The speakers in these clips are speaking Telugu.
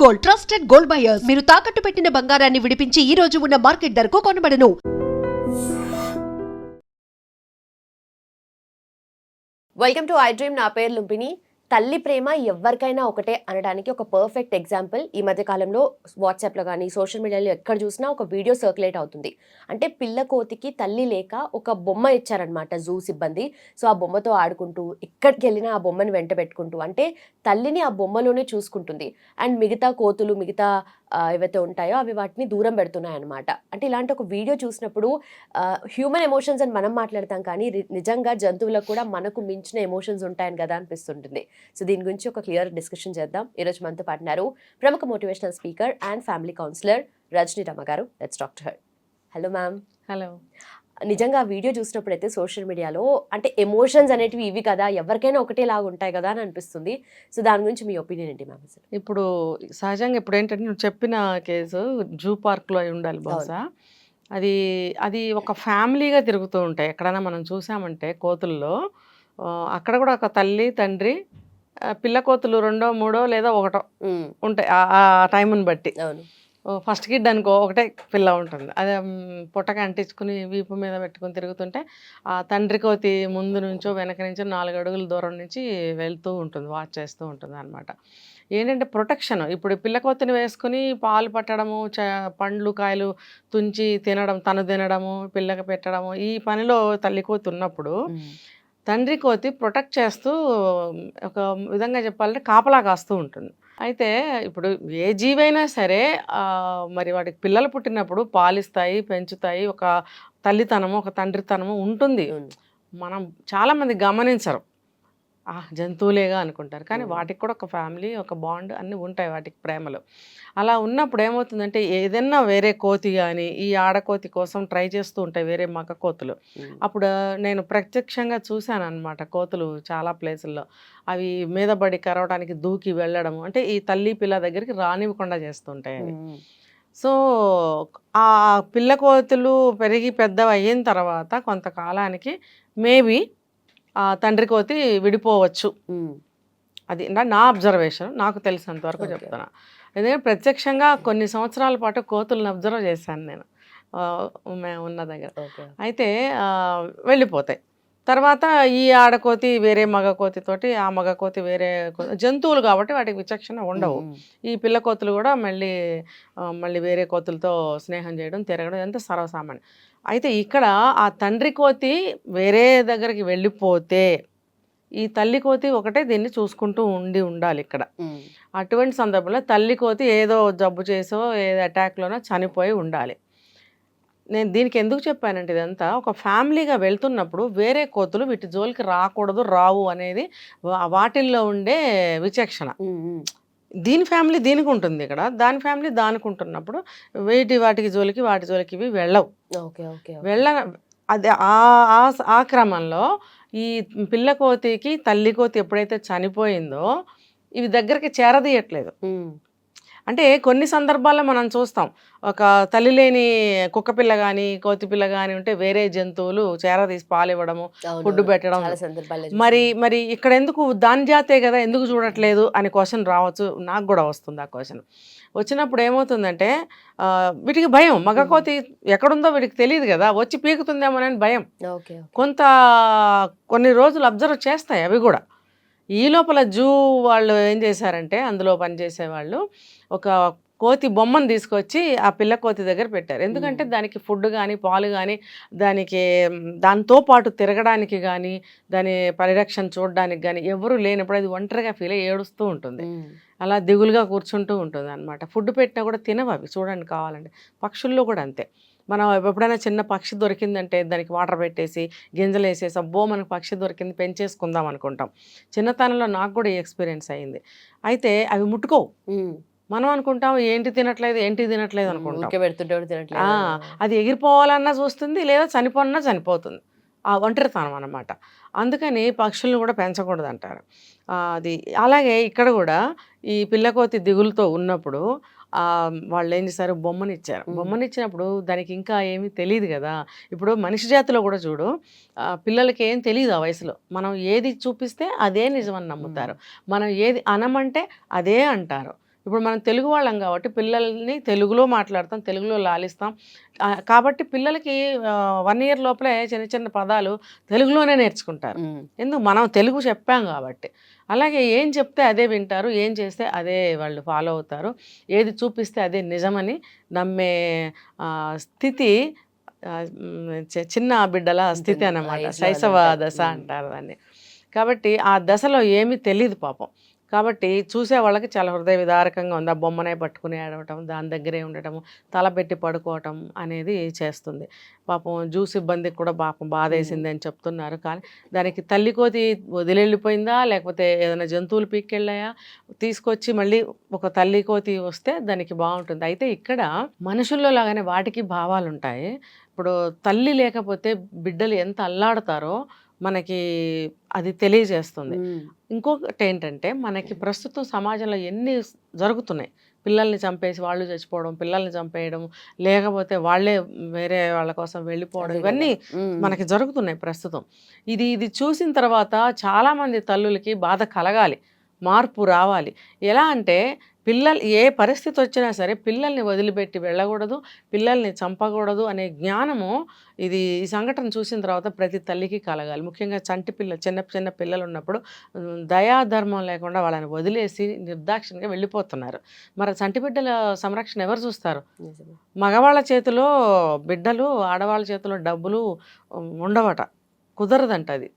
Gold, trusted gold buyers. మీరు తాకట్టు పెట్టిన బంగారాన్ని విడిపించి ఈ రోజు ఉన్న మార్కెట్ ధరకు కొనబడను. Welcome to I dream. నా పేరు లుంపిని. తల్లి ప్రేమ ఎవరికైనా ఒకటే అనడానికి ఒక పర్ఫెక్ట్ ఎగ్జాంపుల్ ఈ మధ్య కాలంలో వాట్సాప్లో కానీ సోషల్ మీడియాలో ఎక్కడ చూసినా ఒక వీడియో సర్క్యులేట్ అవుతుంది. అంటే పిల్ల కోతికి తల్లి లేక ఒక బొమ్మ ఇచ్చారనమాట జూ సిబ్బంది. సో ఆ బొమ్మతో ఆడుకుంటూ ఎక్కడికి వెళ్ళినా ఆ బొమ్మను వెంట పెట్టుకుంటూ, అంటే తల్లిని ఆ బొమ్మలోనే చూసుకుంటుంది. అండ్ మిగతా కోతులు, మిగతా ఏవైతే ఉంటాయో అవి వాటిని దూరం పెడుతున్నాయి అనమాట. అంటే ఇలాంటి ఒక వీడియో చూసినప్పుడు హ్యూమన్ ఎమోషన్స్ అని మనం మాట్లాడతాం, కానీ నిజంగా జంతువులకు కూడా మనకు మించిన ఎమోషన్స్ ఉంటాయని కదా అనిపిస్తుంటుంది. సో దీని గురించి ఒక క్లియర్ డిస్కషన్ చేద్దాం. ఈరోజు మనతో పాటున్నారు ప్రముఖ motivational speaker and family counsellor Rajani Rama గారు. Let's talk to her. Hello ma'am. Hello. నిజంగా ఆ వీడియో చూసినప్పుడైతే సోషల్ మీడియాలో అంటే ఎమోషన్స్ అనేటివి ఇవి కదా, ఎవరికైనా ఒకటేలాగా ఉంటాయి కదా అని అనిపిస్తుంది. సో దాని గురించి మీ ఒపీనియన్ ఏంటి మ్యామ్? ఇప్పుడు సహజంగా ఇప్పుడు ఏంటంటే నువ్వు చెప్పిన కేసు జూ పార్క్లో అయి ఉండాలి బహుశా. అది అది ఒక ఫ్యామిలీగా తిరుగుతూ ఉంటాయి. ఎక్కడైనా మనం చూసామంటే కోతుల్లో అక్కడ కూడా ఒక తల్లి, తండ్రి, పిల్ల కోతులు 2, 3 లేదా 1 ఉంటాయి ఆ టైంని బట్టి. ఫస్ట్ కిడ్ అనుకో ఒకటే పిల్ల ఉంటుంది, అదే పుట్టక అంటించుకుని వీపు మీద పెట్టుకుని తిరుగుతుంటే ఆ తండ్రి కోతి ముందు నుంచో వెనక నుంచో 4 అడుగుల దూరం నుంచి వెళ్తూ ఉంటుంది, వాచ్ చేస్తూ ఉంటుంది అనమాట. ఏంటంటే ప్రొటెక్షన్. ఇప్పుడు పిల్ల కోతిని వేసుకుని పాలు పట్టడము, పండ్లు కాయలు తుంచి తినడం, తను తినడము, పిల్లకి పెట్టడము, ఈ పనిలో తల్లి కోతి ఉన్నప్పుడు తండ్రి కోతి ప్రొటెక్ట్ చేస్తూ ఒక విధంగా చెప్పాలంటే కాపలా కాస్తూ ఉంటుంది. అయితే ఇప్పుడు ఏ జీవైనా సరే మరి వాటికి పిల్లలు పుట్టినప్పుడు పాలిస్తాయి, పెంచుతాయి, ఒక తల్లితనము ఒక తండ్రితనము ఉంటుంది. మనం చాలామంది గమనించరు, జంతువులేగా అనుకుంటారు, కానీ వాటికి కూడా ఒక ఫ్యామిలీ, ఒక బాండ్ అన్నీ ఉంటాయి వాటికి ప్రేమలు. అలా ఉన్నప్పుడు ఏమవుతుందంటే ఏదైనా వేరే కోతి కానీ ఈ ఆడకోతి కోసం ట్రై చేస్తూ ఉంటాయి వేరే మగ కోతులు. అప్పుడు నేను ప్రత్యక్షంగా చూశాను అనమాట కోతులు చాలా ప్లేసుల్లో. అవి మీద పడి కరవడానికి దూకి వెళ్ళడము, అంటే ఈ తల్లి పిల్ల దగ్గరికి రానివ్వకుండా చేస్తుంటాయి అవి. సో ఆ పిల్ల కోతులు పెరిగి పెద్దవి అయిన తర్వాత కొంతకాలానికి మేబీ తండ్రి కోతి విడిపోవచ్చు. అది నా అబ్జర్వేషన్, నాకు తెలిసినంత వరకు చెప్తున్నా. ఎందుకంటే ప్రత్యక్షంగా కొన్ని సంవత్సరాల పాటు కోతులను అబ్జర్వ్ చేశాను నేను మేము ఉన్న దగ్గర. అయితే వెళ్ళిపోతాయి. తర్వాత ఈ ఆడకోతి వేరే మగ కోతితోటి, ఆ మగ కోతి వేరే జంతువులు కాబట్టి వాటికి విచక్షణ ఉండవు. ఈ పిల్ల కోతులు కూడా మళ్ళీ వేరే కోతులతో స్నేహం చేయడం, తిరగడం ఎంత సర్వసామాన్యం. అయితే ఇక్కడ ఆ తండ్రి కోతి వేరే దగ్గరికి వెళ్ళిపోతే ఈ తల్లి కోతి ఒకటే దీన్ని చూసుకుంటూ ఉండాలి ఇక్కడ. అటువంటి సందర్భంలో తల్లి కోతి ఏదో జబ్బు చేసో ఏదో అటాక్లోనో చనిపోయి ఉండాలి. నేను దీనికి ఎందుకు చెప్పానంటే ఇదంతా ఒక ఫ్యామిలీగా వెళ్తున్నప్పుడు వేరే కోతులు వీటి జోలికి రాకూడదు, రావు అనేది వాటిల్లో ఉండే విచక్షణ. దీని ఫ్యామిలీ దీనికి ఉంటుంది ఇక్కడ, దాని ఫ్యామిలీ దానికి ఉంటున్నప్పుడు వాటి జోలికి ఇవి వెళ్ళవు. అది ఆ క్రమంలో ఈ పిల్ల కోతికి తల్లి కోతి ఎప్పుడైతే చనిపోయిందో ఇవి దగ్గరికి చేరదీయట్లేదు. అంటే కొన్ని సందర్భాల్లో మనం చూస్తాం, ఒక తల్లి లేని కుక్క పిల్ల కానీ కోతి పిల్ల కానీ ఉంటే వేరే జంతువులు చేరదీసి పాలివ్వడము, ఫుడ్ పెట్టడం. మరి ఇక్కడ ఎందుకు దాని జాతే కదా, ఎందుకు చూడట్లేదు అని క్వశ్చన్ రావచ్చు. నాకు కూడా వస్తుంది ఆ క్వశ్చన్. వచ్చినప్పుడు ఏమవుతుందంటే వీటికి భయం, మగ కోతి ఎక్కడుందో వీటికి తెలియదు కదా, వచ్చి పీకుతుందేమోనని భయం. కొన్ని రోజులు అబ్జర్వ్ చేస్తాయి అవి కూడా. ఈ లోపల జూ వాళ్ళు ఏం చేశారంటే అందులో పనిచేసే వాళ్ళు ఒక కోతి బొమ్మను తీసుకొచ్చి ఆ పిల్ల కోతి దగ్గర పెట్టారు. ఎందుకంటే దానికి ఫుడ్ కానీ పాలు కానీ దాంతో పాటు తిరగడానికి కానీ దాని పరిరక్షణ చూడడానికి కానీ ఎవరు లేనప్పుడు అది ఒంటరిగా ఫీల్ అయ్యి ఏడుస్తూ ఉంటుంది, అలా దిగులుగా కూర్చుంటూ ఉంటుంది అనమాట. ఫుడ్ పెట్టినా కూడా తినవు అవి, చూడండి కావాలంటే. పక్షుల్లో కూడా అంతే. మనం ఎప్పుడైనా చిన్న పక్షి దొరికిందంటే దానికి వాటర్ పెట్టేసి గింజలు వేసేసి అబ్బో మనకు పక్షి దొరికింది పెంచేసుకుందాం అనుకుంటాం. చిన్నతనంలో నాకు కూడా ఈ ఎక్స్పీరియన్స్ అయింది. అయితే అవి ముట్టుకోవు. మనం అనుకుంటాం ఏంటి తినట్లేదు అనుకుంటాం. అది ఎగిరిపోవాలన్నా చూస్తుంది, లేదా చనిపోవాలన్నా చనిపోతుంది. ఆ ఒంటరితనం అన్నమాట. అందుకని పక్షులను కూడా పెంచకూడదు అంటారు. అది అలాగే ఇక్కడ కూడా ఈ పిల్లకోతి దిగులుతో ఉన్నప్పుడు వాళ్ళు ఏం చేశారు, బొమ్మనిచ్చినప్పుడు దానికి ఇంకా ఏమీ తెలియదు కదా. ఇప్పుడు మనిషి జాతిలో కూడా చూడు, పిల్లలకి ఏం తెలియదు ఆ వయసులో. మనం ఏది చూపిస్తే అదే నిజమని నమ్ముతారు, మనం ఏది అనమంటే అదే అంటారు. ఇప్పుడు మనం తెలుగు వాళ్ళం కాబట్టి పిల్లల్ని తెలుగులో మాట్లాడతాం, తెలుగులో లాలిస్తాం. కాబట్టి పిల్లలకి 1 year లోపలే చిన్న చిన్న పదాలు తెలుగులోనే నేర్చుకుంటారు. ఎందుకు మనం తెలుగు చెప్పాం కాబట్టి. అలాగే ఏం చెప్తే అదే వింటారు, ఏం చేస్తే అదే వాళ్ళు ఫాలో అవుతారు, ఏది చూపిస్తే అదే నిజమని నమ్మే స్థితి చిన్న బిడ్డల స్థితి అన్నమాట. శైశవ దశ అంటారు దాన్ని. కాబట్టి ఆ దశలో ఏమీ తెలియదు పాపం. కాబట్టి చూసే వాళ్ళకి చాలా హృదయ విదారకంగా ఉంది. ఆ బొమ్మనే పట్టుకుని ఏడవటం, దాని దగ్గరే ఉండటము, తల పెట్టి పడుకోవటం అనేది చేస్తుంది. పాపం సిబ్బందికి కూడా పాపం బాధేసింది అని చెప్తున్నారు. కానీ దానికి తల్లి కోతి వదిలిపోయిందా, లేకపోతే ఏదైనా జంతువులు పీక్కెళ్ళాయా, తీసుకొచ్చి మళ్ళీ ఒక తల్లి కోతి వస్తే దానికి బాగుంటుంది. అయితే ఇక్కడ మనుషుల్లో లాగానే వాటికి భావాలు ఉంటాయి. ఇప్పుడు తల్లి లేకపోతే బిడ్డలు ఎంత అల్లాడతారో మనకి అది తెలియజేస్తుంది. ఇంకొకటి ఏంటంటే మనకి ప్రస్తుతం సమాజంలో ఎన్ని జరుగుతున్నాయి, పిల్లల్ని చంపేసి వాళ్ళు చచ్చిపోవడం, పిల్లల్ని చంపేయడం, లేకపోతే వాళ్ళే వేరే వాళ్ళ కోసం వెళ్ళిపోవడం, ఇవన్నీ మనకి జరుగుతున్నాయి ప్రస్తుతం. ఇది చూసిన తర్వాత చాలామంది తల్లులకి బాధ కలగాలి, మార్పు రావాలి. ఎలా అంటే పిల్లలు ఏ పరిస్థితి వచ్చినా సరే పిల్లల్ని వదిలిపెట్టి వెళ్ళకూడదు, పిల్లల్ని చంపకూడదు అనే జ్ఞానము ఈ సంఘటన చూసిన తర్వాత ప్రతి తల్లికి కలగాలి. ముఖ్యంగా చిన్న పిల్లలు ఉన్నప్పుడు దయాధర్మం లేకుండా వాళ్ళని వదిలేసి నిర్దాక్షిణ్యంగా వెళ్ళిపోతున్నారు. మరి చంటి బిడ్డల సంరక్షణ ఎవరు చూస్తారు? మగవాళ్ళ చేతిలో బిడ్డలు, ఆడవాళ్ళ చేతిలో డబ్బులు ఉండవట, కుదరదంట. అది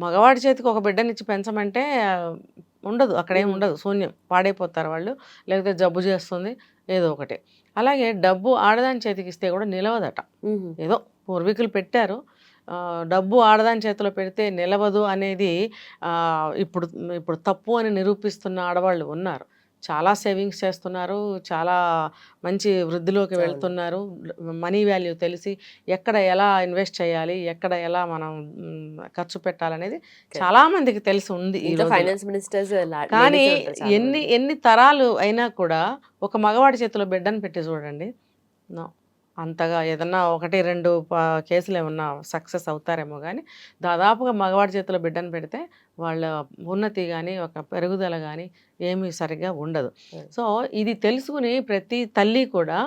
మగవాడి చేతికి ఒక బిడ్డనిచ్చి పెంచమంటే ఉండదు, అక్కడేం ఉండదు, శూన్యం, పాడైపోతారు వాళ్ళు, లేకపోతే జబ్బు చేస్తుంది ఏదో ఒకటి. అలాగే డబ్బు ఆడదాని చేతికి ఇస్తే కూడా నిలవదట. ఏదో పూర్వీకులు పెట్టారు, డబ్బు ఆడదాని చేతిలో పెడితే నిలవదు అనేది ఇప్పుడు తప్పు అని నిరూపిస్తున్న ఆడవాళ్ళు ఉన్నారు. చాలా సేవింగ్స్ చేస్తున్నారు, చాలా మంచి వృద్ధిలోకి వెళ్తున్నారు. మనీ వాల్యూ తెలిసి ఎక్కడ ఎలా ఇన్వెస్ట్ చేయాలి, ఎక్కడ ఎలా మనం ఖర్చు పెట్టాలనేది చాలా మందికి తెలిసి ఉంది. కానీ ఎన్ని తరాలు అయినా కూడా ఒక మగవాడి చేతిలో బిడ్డను పెట్టి చూడండి, అంతగా ఏదన్నా 1-2 కేసులు ఏమన్నా సక్సెస్ అవుతారేమో. కానీ దాదాపుగా మగవాడి చేతిలో బిడ్డను పెడితే వాళ్ళ ఉన్నతి కానీ ఒక పెరుగుదల కానీ ఏమీ సరిగ్గా ఉండదు. సో ఇది తెలుసుకుని ప్రతి తల్లి కూడా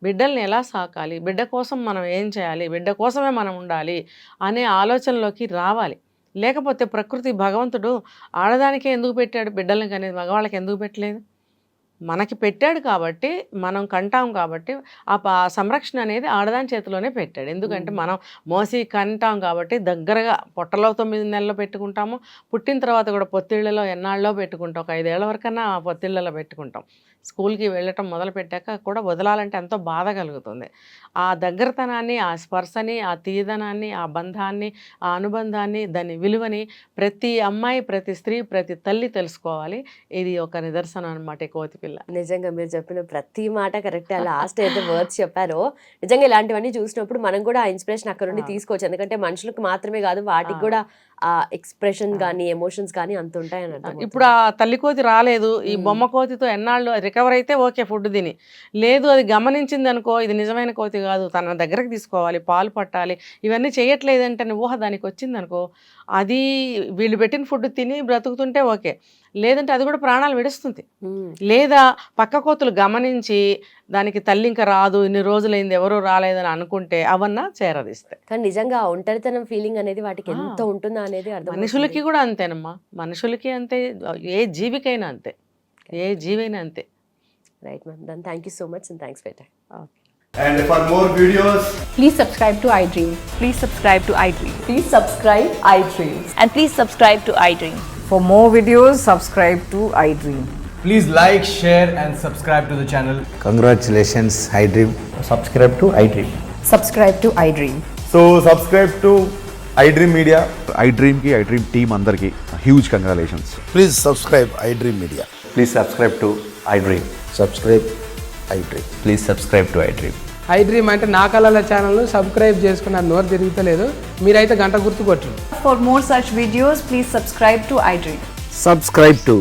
బిడ్డల్ని ఎలా సాకాలి, బిడ్డ కోసం మనం ఏం చేయాలి, బిడ్డ కోసమే మనం ఉండాలి అనే ఆలోచనలోకి రావాలి. లేకపోతే ప్రకృతి భగవంతుడు ఆడదానికే ఎందుకు పెట్టాడు బిడ్డలకి అనేది, మగవాళ్ళకి ఎందుకు పెట్టలేదు? మనకి పెట్టాడు కాబట్టి, మనం కంటాం కాబట్టి ఆ సంరక్షణ అనేది ఆడదాని చేతిలోనే పెట్టాడు. ఎందుకంటే మనం మోసి కంటాం కాబట్టి దగ్గరగా పొట్టలో 9 నెలల్లో పెట్టుకుంటాము, పుట్టిన తర్వాత కూడా పొత్తిళ్లలో ఎన్నాళ్ళలో పెట్టుకుంటాం, ఒక 5 ఏళ్ల వరకన్నా పొత్తిళ్లలో పెట్టుకుంటాం. స్కూల్కి వెళ్ళటం మొదలు పెట్టాక కూడా వదలాలంటే ఎంతో బాధ కలుగుతుంది. ఆ దగ్గరతనాన్ని, ఆ స్పర్శని, ఆ తీయదనాన్ని, ఆ బంధాన్ని, ఆ అనుబంధాన్ని, దాని విలువని ప్రతి అమ్మాయి, ప్రతి స్త్రీ, ప్రతి తల్లి తెలుసుకోవాలి. ఇది ఒక నిదర్శనం అనమాట కోతి పిల్ల. నిజంగా మీరు చెప్పిన ప్రతి మాట కరెక్ట్. లాస్ట్ అయితే వర్డ్స్ చెప్పారో నిజంగా ఇలాంటివన్నీ చూసినప్పుడు మనం కూడా ఆ ఇన్స్పిరేషన్ అక్కడ నుండి తీసుకోవచ్చు. ఎందుకంటే మనుషులకు మాత్రమే కాదు, వాటికి కూడా ఆ ఎక్స్ప్రెషన్ కానీ ఎమోషన్స్ కానీ అంత ఉంటాయని అర్థం. ఇప్పుడు ఆ తల్లి కోతి రాలేదు, ఈ బొమ్మ కోతితో ఎన్నాళ్ళు రికవర్ అయితే ఓకే, ఫుడ్ తిని, లేదు అది గమనించింది అనుకో, ఇది నిజమైన కోతి కాదు, తన దగ్గరకు తీసుకోవాలి, పాలు పట్టాలి, ఇవన్నీ చేయట్లేదంటే ఊహ దానికి వచ్చింది అనుకో, అది వీళ్ళు పెట్టిన ఫుడ్ తిని బ్రతుకుతుంటే ఓకే, లేదంటే అది కూడా ప్రాణాలు విడుస్తుంది. లేదా పక్క కోతులు గమనించి దానికి తల్లి ఇంకా రాదు, ఇన్ని రోజులైంది ఎవరూ రాలేదని అనుకుంటే అవన్నా చేరదీస్తాయి. కానీ నిజంగా ఒంటరితనం ఫీలింగ్ అనేది వాటికి ఎంత ఉంటుందా అనేది అర్థం. మనుషులకి కూడా అంతేనమ్మా, మనుషులకి అంతే, ఏ జీవికైనా అంతే, ఏ జీవైనా అంతే. Right ma'am, then thank you so much and thanks for time. And for more videos, please subscribe to iDream. Please subscribe to iDream. Please subscribe iDream. And please subscribe to iDream. For more videos, subscribe to iDream. please like, share and subscribe to the channel. Congratulations, iDream. Subscribe to iDream. Subscribe to iDream. So subscribe to iDream Media. iDream ki iDream team andarki huge congratulations. Please subscribe iDream Media. Please subscribe to iDream. Subscribe iDream. Please subscribe to iDream. iDream అంటే నా కళల ఛానల్ను సబ్స్క్రైబ్ చేసుకున్న నోరు తిరుగుతలేదు, మీరైతే గంట గుర్తు కొట్టండి. For more such videos, please subscribe to iDream. Subscribe to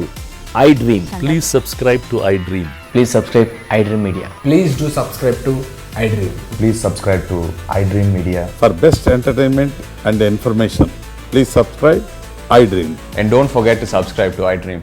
iDream. Please subscribe to iDream. Please subscribe iDream Media. Please do subscribe to iDream. Please subscribe to iDream Media. For best entertainment and information, please subscribe iDream. And don't forget to subscribe to iDream.